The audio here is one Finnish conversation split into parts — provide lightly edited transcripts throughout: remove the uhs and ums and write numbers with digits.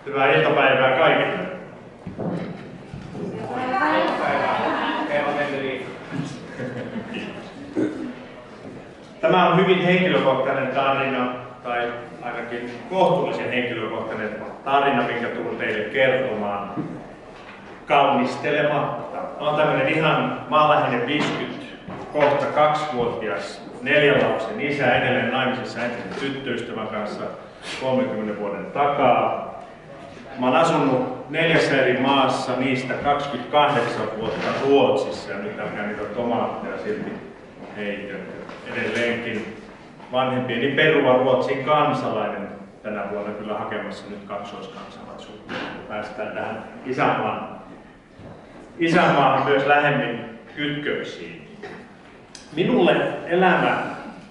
Hyvää iltapäivää kaikille. Tämä on hyvin henkilökohtainen tarina, tai ainakin kohtuullisen henkilökohtainen tarina, minkä tulen teille kertomaan kaunistelematta. Olen tämmöinen ihan maanläheinen 50, kohta 2-vuotias 4 lapsen isä, edelleen naimisissa entisen tyttöystävän kanssa 30 vuoden takaa. Mä oon asunut 4 eri maassa, niistä 28 vuotta Ruotsissa, ja nyt alkaa niitä tomaatteja silti heitä. Edelleenkin vanhempieni perua Ruotsin kansalainen, tänä vuonna kyllä hakemassa nyt kaksoiskansalaisuutta. Päästään tähän isänmaahan myös lähemmin kytköksiin. Minulle elämä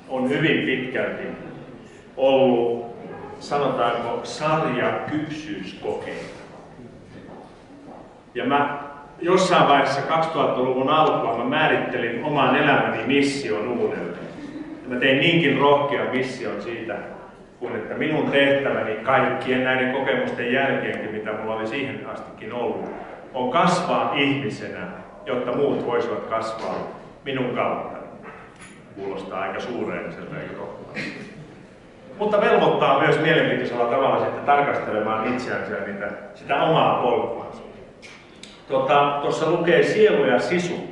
on hyvin pitkälti ollut, sanotaanko, sarjakypsyyskokeita. Ja mä jossain vaiheessa 2000-luvun alkua mä määrittelin oman elämäni mission uudelleen. Ja mä tein niinkin rohkean mission siitä, kun että minun tehtäväni kaikkien näiden kokemusten jälkeenkin, mitä mulla oli siihen astikin ollut, on kasvaa ihmisenä, jotta muut voisivat kasvaa minun kautta. Kuulostaa aika suureelliselta, eikö totta? Mutta velvoittaa myös mielenkiintoisella tavalla sitten tarkastelemaan itseänsä ja sitä omaa polkuansa. Tuossa lukee sielu ja sisu.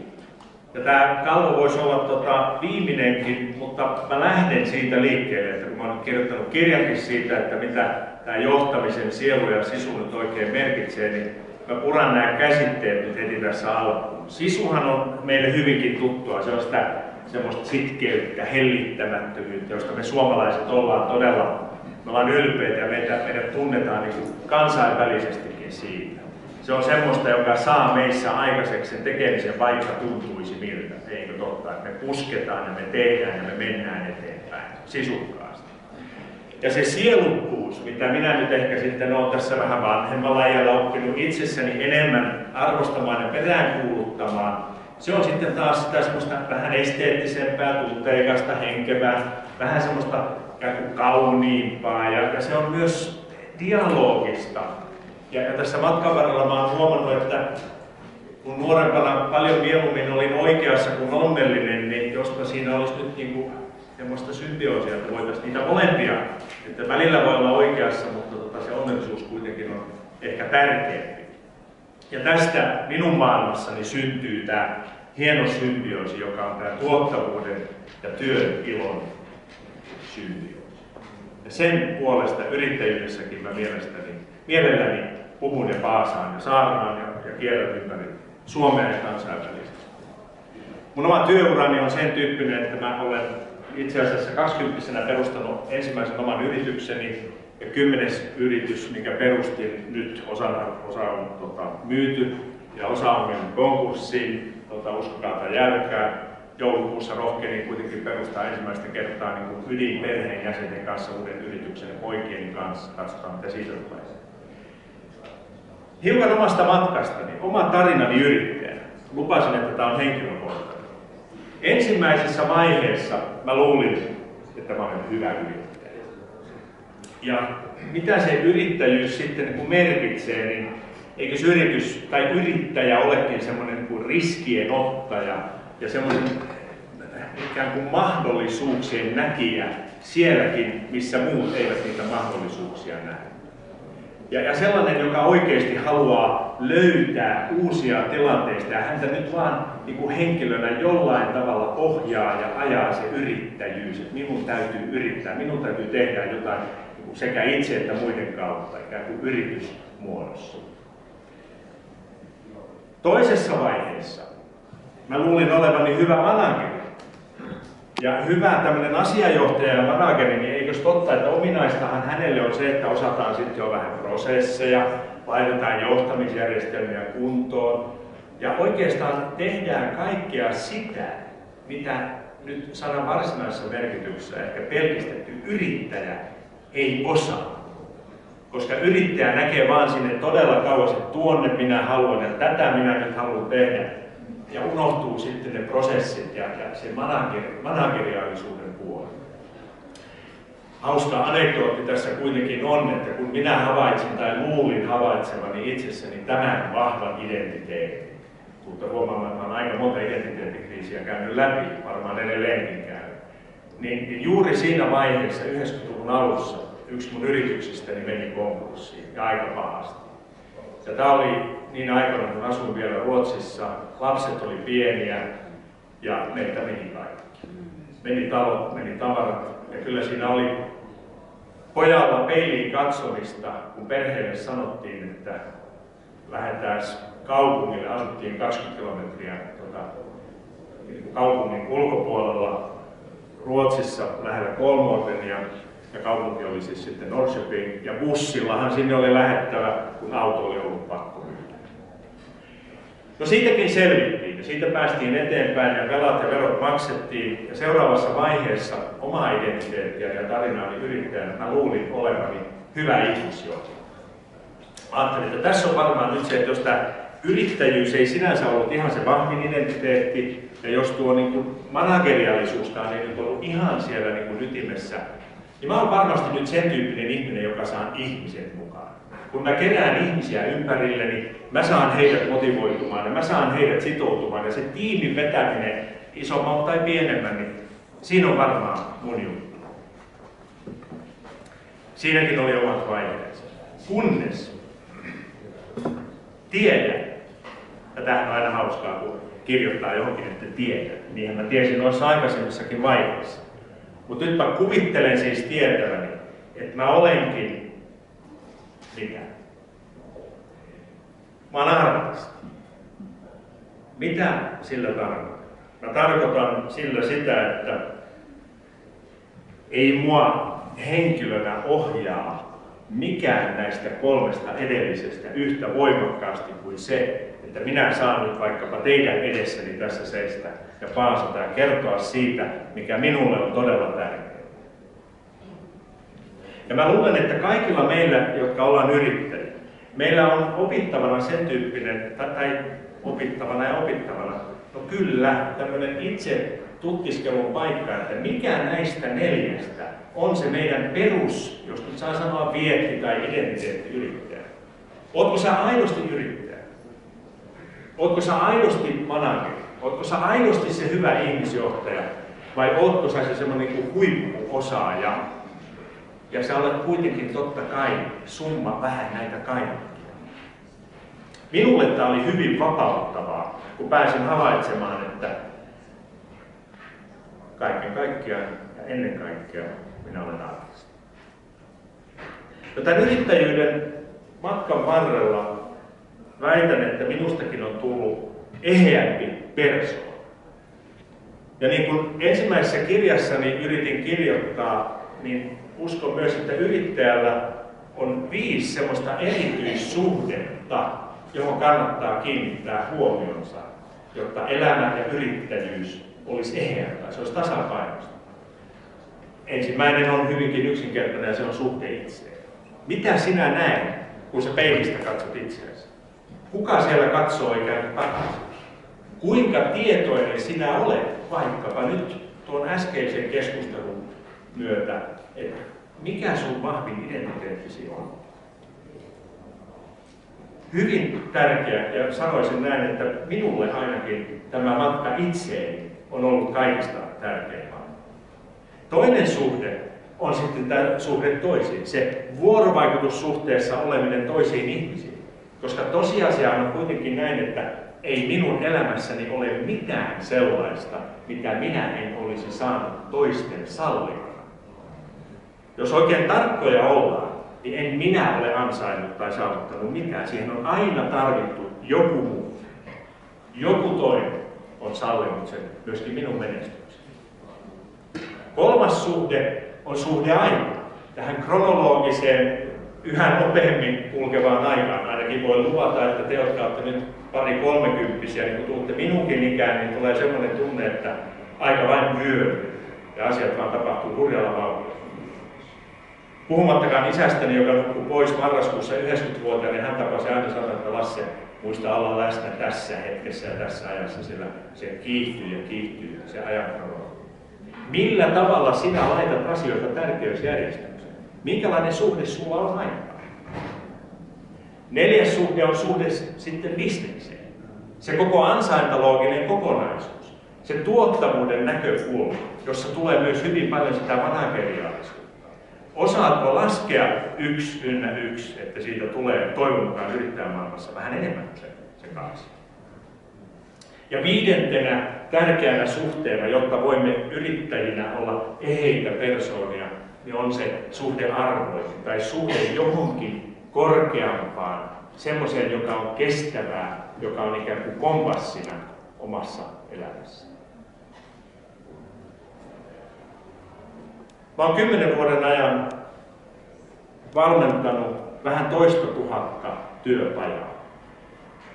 Ja tämä kalvo voisi olla viimeinenkin, mutta mä lähden siitä liikkeelle, että kun mä olen kirjoittanut kirjankin siitä, että mitä tämä johtamisen sielu ja sisu nyt oikein merkitsee, niin mä puran nämä käsitteet nyt heti tässä alkuun. Sisuhan on meille hyvinkin tuttua, se on sitä semmoista sitkeyttä, hellittämättömyyttä, josta me suomalaiset ollaan todella, me ollaan ylpeitä ja meidät tunnetaan niin kuin kansainvälisestikin siitä. Se on semmoista, joka saa meissä aikaiseksi sen tekemisen, vaikka tuntuisi miltä. Eikö totta, että me pusketaan ja me tehdään ja me mennään eteenpäin sisukkaasti. Ja se sielukkuus, mitä minä nyt ehkä sitten olen tässä vähän vanhemmalla iällä oppinut itsessäni enemmän arvostamaan ja peräänkuuluttamaan, se on sitten taas sitä semmoista vähän esteettisempää, tunteikasta, henkevää, vähän semmoista kauniimpaa ja se on myös dialogista. Ja tässä matkan varrella mä oon huomannut, että kun nuorempana paljon mieluummin olin oikeassa kuin onnellinen, niin jospa siinä olisi nyt niinku semmoista symbioosia, että voitaisiin niitä molempia. Että välillä voi olla oikeassa, mutta se onnellisuus kuitenkin on ehkä tärkeämpi. Ja tästä minun maailmassani syntyy tämä hieno symbioosi, joka on tämä tuottavuuden ja työn ilon symbioosi. Ja sen puolesta yrittäjyydessäkin mä mielelläni puhun ja paasaan ja saarnaan ja kierrän ympäri Suomea ja kansainvälisesti. Mun oma työurani on sen tyyppinen, että mä olen itse asiassa 20-vuotiaana perustanut ensimmäisen oman yritykseni ja 10. yritys, minkä perustin nyt, osa on myyty ja osa on mennyt konkurssiin, uskokaa tai järkää. Joulukuussa rohkenin kuitenkin perustaa ensimmäistä kertaa niin ydinperheenjäsenten kanssa uuden yrityksen poikieni kanssa. Katsotaan, mitä siitä tulee. Hiukan omasta matkastani, oma tarinani yrittäjänä. Lupasin, että tämä on henkilökohtainen. Ensimmäisessä vaiheessa mä luulin, että mä olen hyvä yrittäjä. Ja mitä se yrittäjyys sitten kun merkitsee, niin eikö se yritys tai yrittäjä olekin semmoinen kuin riskienottaja ja semmoinen ikään kuin mahdollisuuksien näkijä sielläkin, missä muut eivät niitä mahdollisuuksia näe. Ja sellainen, joka oikeasti haluaa löytää uusia tilanteista ja häntä nyt vaan niin kuin henkilönä jollain tavalla ohjaa ja ajaa se yrittäjyys, että minun täytyy yrittää, minun täytyy tehdä jotain niin sekä itse että muiden kautta, ikään kuin yritysmuodossa. Toisessa vaiheessa mä luulin olevani hyvä manageri. Ja hyvä tämmöinen asiajohtaja ja manageri, niin eikös totta, että ominaistahan hänelle on se, että osataan sitten jo vähän prosesseja, laitetaan johtamisjärjestelmiä kuntoon. Ja oikeastaan tehdään kaikkea sitä, mitä nyt sanan varsinaisessa merkityksessä ehkä pelkistetty yrittäjä ei osaa. Koska yrittäjä näkee vaan sinne todella kauas, että tuonne minä haluan ja tätä minä nyt haluan tehdä. Ja unohtuu sitten ne prosessit ja se manageriaalisuuden puoli. hauska anekdootti tässä kuitenkin on, että kun minä havaitsin tai luulin havaitsevani itsessäni tämän vahvan identiteetin, mutta huomaamaan, että olen aika monta identiteettikriisiä käynyt läpi, varmaan edelleenkin käy, niin juuri siinä vaiheessa 90-luvun alussa yksi mun yrityksistäni meni konkurssiin ja aika pahasti. Ja tämä oli niin aikoina, kun asuin vielä Ruotsissa, lapset oli pieniä ja meiltä meni kaikki. Meni talot, meni tavarat ja kyllä siinä oli pojalla peiliin katsomista, kun perheelle sanottiin, että lähdetään kaupungille, asuttiin 20 kilometriä kaupungin ulkopuolella Ruotsissa lähellä Kolmården ja kaupunki oli siis sitten Norrköping ja bussillahan sinne oli lähettävä, kun auto oli ollut pakko myydä. No siitäkin selvittiin ja siitä päästiin eteenpäin ja velat ja verot maksettiin ja seuraavassa vaiheessa omaa identiteettiä ja tarinaani yrittäjänä mä luulin olevani hyvä ihmisjohtaja. Ajattelin, että tässä on varmaan nyt se, että jos tämä yrittäjyys ei sinänsä ollut ihan se vahvin identiteetti ja jos tuo manageriaalisuuskaan ei nyt ollut ihan siellä ytimessä, niin mä oon varmasti nyt sen tyyppinen ihminen, joka saa ihmiset mukaan. Kun mä kerään ihmisiä ympärilleni, mä saan heidät motivoitumaan ja mä saan heidät sitoutumaan ja se tiimin vetäminen isomman tai pienemmän, niin siinä on varmaan mun juttu. Siinäkin oli omat vaiheensa. Kunnes tiedän, ja tämähän on aina hauskaa, kun kirjoittaa johonkin, että tiedän, niin mä tiesin noissa aikaisemmissakin vaiheissa. Mutta nyt mä kuvittelen siis tietäväni, että mä olenkin mitä? Mä oon artista. Mitä sillä tarkoitan? Mä tarkoitan sillä sitä, että ei mua henkilönä ohjaa mikään näistä kolmesta edellisestä yhtä voimakkaasti kuin se, että minä saan nyt vaikkapa teidän edessäni tässä seistä ja paasata ja kertoa siitä, mikä minulle on todella tärkeää. Ja mä luulen, että kaikilla meillä, jotka ollaan yrittäjiä, meillä on opittavana sen tyyppinen, tai opittavana, no kyllä, tämmöinen itse tutkiskelun paikka, että mikä näistä neljästä on se meidän perus, jos nyt saa sanoa vietti tai identiteettiyrittäjä. Ootko sä aidosti yrittäjä? Ootko sä aidosti manageri? Ootko sä aidosti se hyvä ihmisjohtaja? Vai ootko sä se semmoinen huippuosaaja? Ja sä olet kuitenkin totta kai summa vähän näitä kaikkia. Minulle tämä oli hyvin vapauttavaa, kun pääsin havaitsemaan, että kaiken kaikkiaan ja ennen kaikkea minä olen artisti. No tämän yrittäjyyden matkan varrella väitän, että minustakin on tullut eheämpi persoona. Ja niin kuin ensimmäisessä kirjassani yritin kirjoittaa, niin uskon myös, että yrittäjällä on 5 semmoista erityissuhdetta, johon kannattaa kiinnittää huomionsa, jotta elämä ja yrittäjyys olisi eheämpää, se olisi tasapainoista. Ensimmäinen on hyvinkin yksinkertainen ja se on suhde itseen. Mitä sinä näet, kun sä peilistä katsot itseäsi? Kuka siellä katsoo ikään kuin takaisin? Kuinka tietoinen sinä olet, vaikkapa nyt tuon äskeisen keskustelun myötä, että mikä sun vahvin identiteettisi on? Hyvin tärkeä, ja sanoisin näin, että minulle ainakin tämä matka itseeni on ollut kaikista tärkein. Toinen suhde on sitten tämä suhde toisiin, se vuorovaikutussuhteessa oleminen toisiin ihmisiin. Koska tosiasia on kuitenkin näin, että ei minun elämässäni ole mitään sellaista, mitä minä en olisi saanut toisten sallimana. Jos oikein tarkkoja ollaan, niin en minä ole ansainnut tai saavuttanut mitään. Siihen on aina tarvittu joku muu. Joku toinen on sallinut sen myöskin minun menestykseni. Kolmas suhde on suhde aikaan. Tähän kronologiseen, yhä nopeammin kulkevaan aikaan. Ainakin voi luvata, että te, jotka olette nyt pari 30-vuotiaita, niin kun tulette minunkin ikään, niin tulee sellainen tunne, että aika vain vyöryy. Ja asiat vaan tapahtuu hurjalla vauhdilla. Puhumattakaan isästäni, joka nukkui pois marraskuussa 90-vuotiaana, niin hän tapasi aina sanoa, että Lasse, muista olla läsnä tässä hetkessä ja tässä ajassa, sillä se kiihtyy ja kiihtyy se ajankrolo. Millä tavalla sinä laitat asioita tärkeysjärjestykseen? Minkälainen suhde sulla on aikaan? 4. suhde on suhde sitten bisnekseen. Se koko ansaintalooginen kokonaisuus. Se tuottavuuden näkökulma, jossa tulee myös hyvin paljon sitä manageriaalisuutta. Osaatko laskea 1/1, että siitä tulee toivon mukaan yrittäjämaailmassa vähän enemmän se 2. Ja 5. tärkeänä suhteena, jotta voimme yrittäjinä olla eheitä persoonia, niin on se suhde arvoihin tai suhde johonkin korkeampaan, semmoiseen, joka on kestävää, joka on ikään kuin kompassina omassa elämässä. Mä oon 10 vuoden ajan valmentanut vähän toista tuhatta työpajaa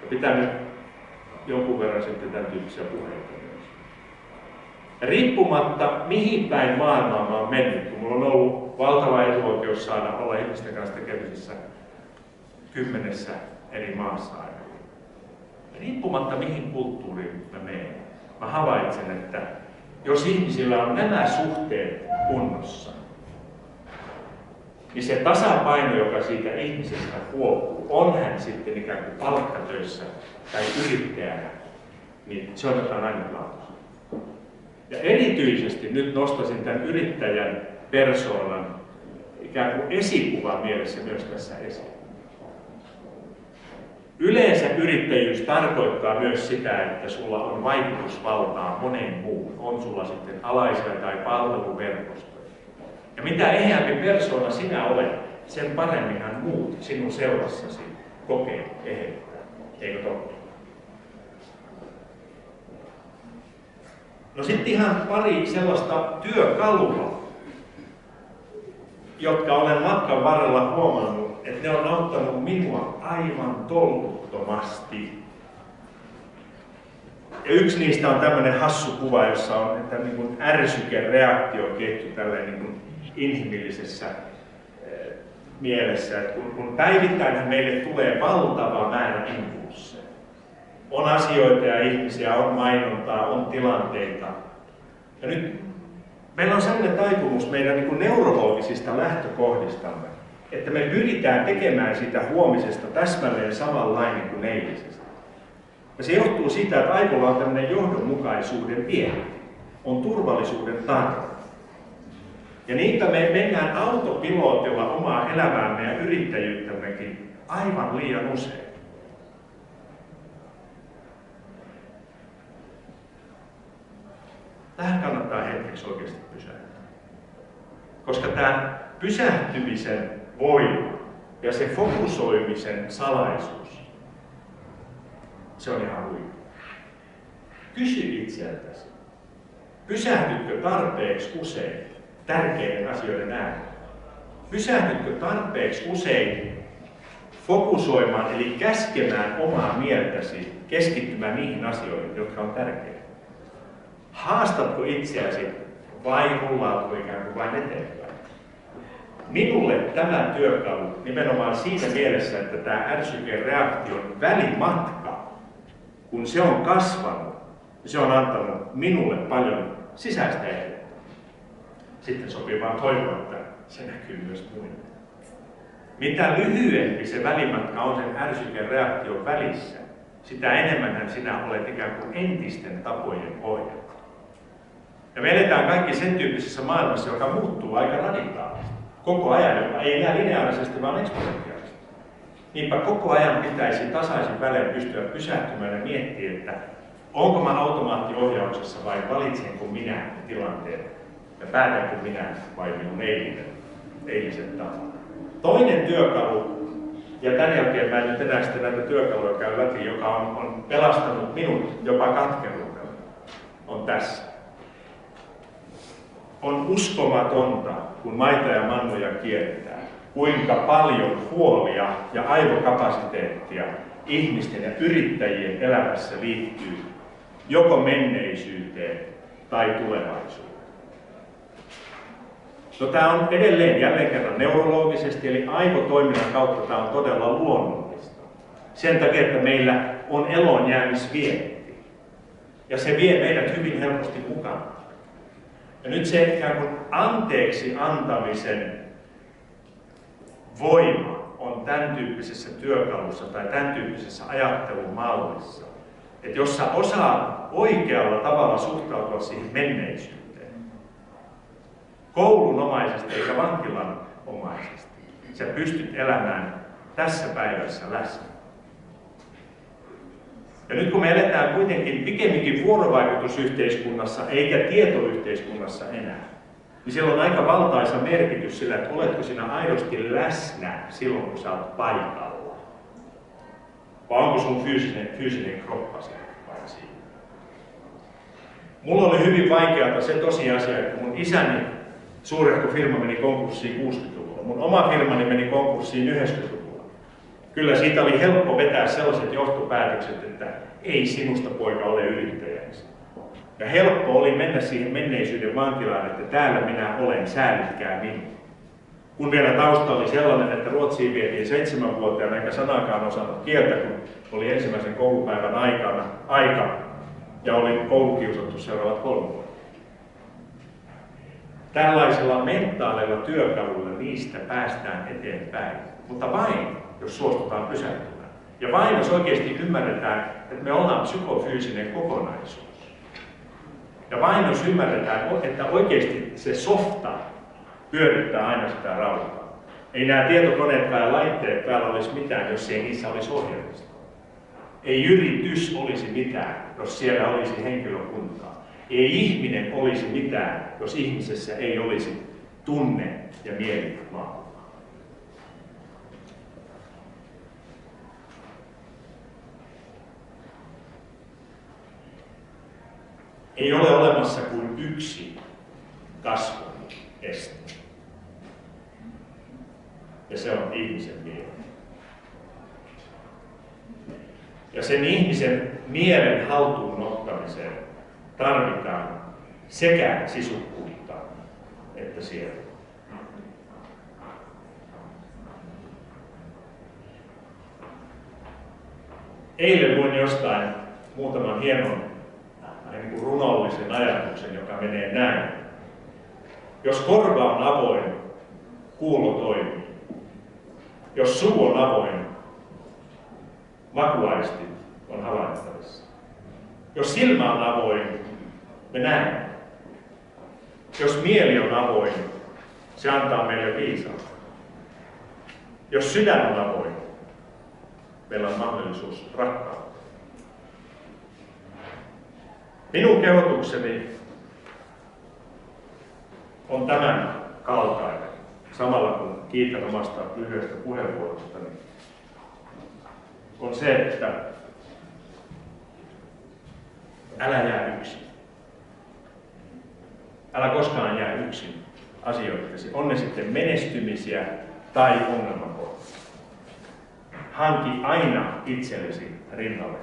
ja pitänyt jonkun verran sitten tämän tyyppisiä puheita myös. Ja riippumatta mihin päin maailmaa mä oon mennyt, kun mulla on ollut valtava etuoikeus saada olla ihmisten kanssa tekemisissä 10 eri maassa aina. Riippumatta mihin kulttuuriin mä menen, mä havaitsen, että jos ihmisillä on nämä suhteet kunnossa, niin se tasapaino, joka siitä ihmisestä huokuu, on hän sitten ikään kuin palkkatöissä tai yrittäjänä, niin se on jotain ainutlaatuista. Ja erityisesti nyt nostaisin tämän yrittäjän persoonan ikään kuin esikuvan mielessä myös tässä esiin. Yleensä yrittäjyys tarkoittaa myös sitä, että sulla on vaikutusvaltaa moneen muuhun. On sulla sitten alaisia tai palveluverkostoja. Ja mitä eheämpi persoona sinä olet, sen paremminhan muut sinun seurassasi kokee eheyttä. Eikö totta? No sitten ihan pari sellaista työkalua, jotka olen matkan varrella huomannut, että ne on auttanut minua aivan tolkuttomasti. Ja yksi niistä on tämmöinen hassu kuva, jossa on että niin kuin ärsykereaktioketju tälleen niin kuin inhimillisessä mielessä. Että kun päivittäin meille tulee valtava määrä impulsseja. On asioita ja ihmisiä, on mainontaa, on tilanteita. Ja nyt meillä on sellainen taipumus meidän niin kuin neurologisista lähtökohdistamme, että me pyritään tekemään sitä huomisesta täsmälleen samanlainen kuin eilisestä. Ja se johtuu siitä, että aivolla on tämmöinen johdonmukaisuuden viesti, on turvallisuuden tarve. Ja niinpä me mennään autopilotilla omaa elämäämme ja yrittäjyyttämmekin aivan liian usein. Tähän kannattaa hetkeksi oikeasti pysähtyä. Koska tämä pysähtymisen voima ja se fokusoimisen salaisuus, se on ihan huikea. Kysy itseltäsi, pysähdytkö tarpeeksi usein tärkeiden asioiden ääreen? Pysähdytkö tarpeeksi usein fokusoimaan eli käskemään omaa mieltäsi keskittymään niihin asioihin, jotka on tärkeitä? Haastatko itseäsi vai rullaatko ikään kuin vain eteenpäin? Minulle tämä työkalu nimenomaan siinä mielessä, että tämä ärsykereaktion välimatka, kun se on kasvanut, se on antanut minulle paljon sisäistä ehdettä. Sitten sopii vaan toivoa, että se näkyy myös muille. Mitä lyhyempi se välimatka on sen ärsykereaktion välissä, sitä enemmän sinä olet ikään kuin entisten tapojen pohjalla. Ja me eletään kaikki sen tyyppisessä maailmassa, joka muuttuu aika radikaalisti. Koko ajan, joka ei enää lineaarisesti, vaan eksponentiaalisesti. Niinpä koko ajan pitäisi tasaisin välein pystyä pysähtymään ja miettiä, että onko mä automaattiohjauksessa vai valitsenko minä tilanteen ja päätänkö minä vai minun eiliset tavat. Toinen työkalu, ja tämän jälkeen mä en nyt enää sitten näitä työkaluja käy läpi, joka on pelastanut minut jopa katkeruudella, on tässä. On uskomatonta, kun maita ja mannoja kierretään, kuinka paljon huolia ja aivokapasiteettia ihmisten ja yrittäjien elämässä liittyy joko menneisyyteen tai tulevaisuuteen. No, tämä on edelleen jälleen kerran neurologisesti, eli aivotoiminnan kautta tämä on todella luonnollista. Sen takia, että meillä on elonjäämisvietti. Ja se vie meidät hyvin helposti mukana. Ja nyt se ikään kuin anteeksi antamisen voima on tämän tyyppisessä työkalussa tai tämän tyyppisessä ajattelumallissa. Että jos sä osaat oikealla tavalla suhtautua siihen menneisyyteen, koulunomaisesti eikä vankilanomaisesti, sä pystyt elämään tässä päivässä läsnä. Ja nyt kun me eletään kuitenkin pikemminkin vuorovaikutusyhteiskunnassa eikä tietoyhteiskunnassa enää, niin sillä on aika valtaisa merkitys sillä, että oletko sinä aidosti läsnä silloin, kun sä oot paikalla. Vai onko sun fyysinen kroppasi vain siinä? Mulla oli hyvin vaikeaa se tosiasia, että mun isäni suurehko firma meni konkurssiin 60-luvulla. Mun oma firmani meni konkurssiin 90-luvulla. Kyllä siitä oli helppo vetää sellaiset johtopäätökset, että ei sinusta poika ole yrittäjäksi. Ja helppo oli mennä siihen menneisyyden vankilaan, että täällä minä olen, säälitkää minua. Kun vielä tausta oli sellainen, että Ruotsiin vietiin 7-vuotiaana eikä sanaakaan osannut kieltä, kun oli ensimmäisen koulupäivän aika ja oli koulukiusattu seuraavat 3 vuotta. Tällaisella mentaalilla työkalulla niistä päästään eteenpäin, mutta vain, jos suostutaan pysähtymään. Ja vain, jos oikeasti ymmärretään, että me ollaan psykofyysinen kokonaisuus. Ja vain, jos ymmärretään, että oikeasti se softa hyödyttää aina sitä rauhaa. Ei nämä tietokoneet tai laitteet päällä olisi mitään, jos ei niissä olisi ohjelmista. Ei yritys olisi mitään, jos siellä olisi henkilökuntaa. Ei ihminen olisi mitään, jos ihmisessä ei olisi tunne- ja mielimaailmaa. Ei ole olemassa kuin yksi kasvun este. Ja se on ihmisen mieli. Ja sen ihmisen mielen haltuun ottamiseen tarvitaan sekä sisukkuutta että sielua. Eilen luin jostain muutaman hienon niin kuin runollisen ajatuksen, joka menee näin. Jos korva on avoin, kuulo toimii. Jos suu on avoin, makuaistit on havaittavissa. Jos silmä on avoin, me näemme. Jos mieli on avoin, se antaa meille viisautta. Jos sydän on avoin, meillä on mahdollisuus rakkautta. Minun kehotukseni on tämän kaltainen, samalla kun kiitän omasta lyhyestä puheenvuorostani, on se, että älä jää yksin. Älä koskaan jää yksin asioittesi, on ne sitten menestymisiä tai ongelmakohtia. Hanki aina itsellesi rinnalle.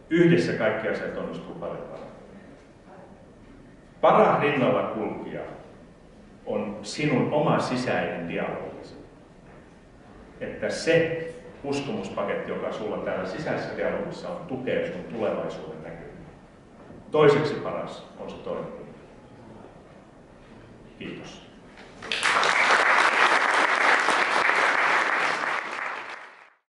Yhdessä kaikki asiat onnistuu paljon paremmin. Paras rinnalla kulkija on sinun oma sisäinen dialogisi. Että se uskomuspaketti, joka sulla täällä sisäisessä dialogissa on, tukee sun tulevaisuuden näkymiä. Toiseksi paras on se toinen. Kiitos.